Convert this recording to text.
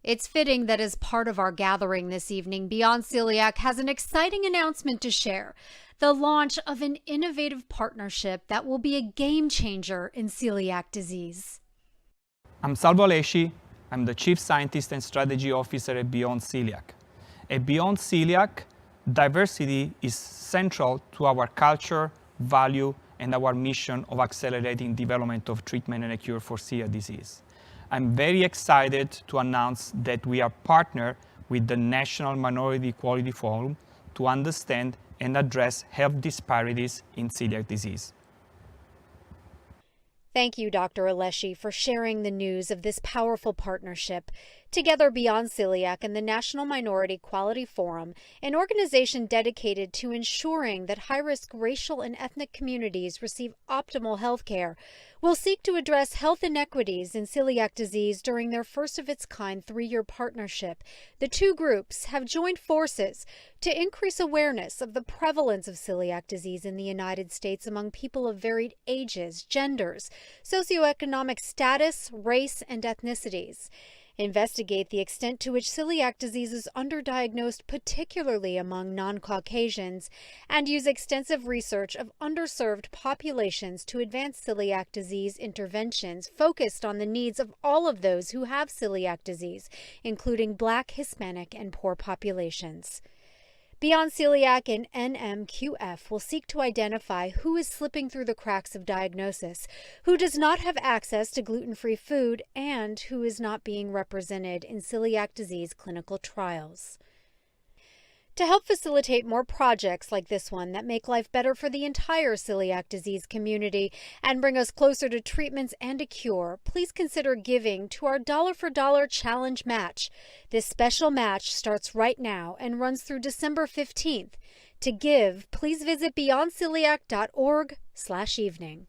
It's fitting that as part of our gathering this evening, Beyond Celiac has an exciting announcement to share: the launch of an innovative partnership that will be a game changer in celiac disease. I'm Salvo Alesci. I'm the Chief Scientist and Strategy Officer at Beyond Celiac. At Beyond Celiac, diversity is central to our culture, value, and our mission of accelerating development of treatment and a cure for celiac disease. I'm very excited to announce that we are partnered with the National Minority Equality Forum to understand and address health disparities in celiac disease. Thank you, Dr. Alesci, for sharing the news of this powerful partnership. Together, Beyond Celiac and the National Minority Equality Forum, an organization dedicated to ensuring that high-risk racial and ethnic communities receive optimal health care, will seek to address health inequities in celiac disease during their first-of-its-kind 3-year partnership. The two groups have joined forces to increase awareness of the prevalence of celiac disease in the United States among people of varied ages, genders, socioeconomic status, race, and ethnicities. Investigate the extent to which celiac disease is underdiagnosed, particularly among non-Caucasians, and use extensive research of underserved populations to advance celiac disease interventions focused on the needs of all of those who have celiac disease, including Black, Hispanic, and poor populations. Beyond Celiac and NMQF will seek to identify who is slipping through the cracks of diagnosis, who does not have access to gluten-free food, and who is not being represented in celiac disease clinical trials. To help facilitate more projects like this one that make life better for the entire celiac disease community and bring us closer to treatments and a cure, please consider giving to our Dollar for Dollar Challenge Match. This special match starts right now and runs through December 15th. To give, please visit beyondceliac.org/evening.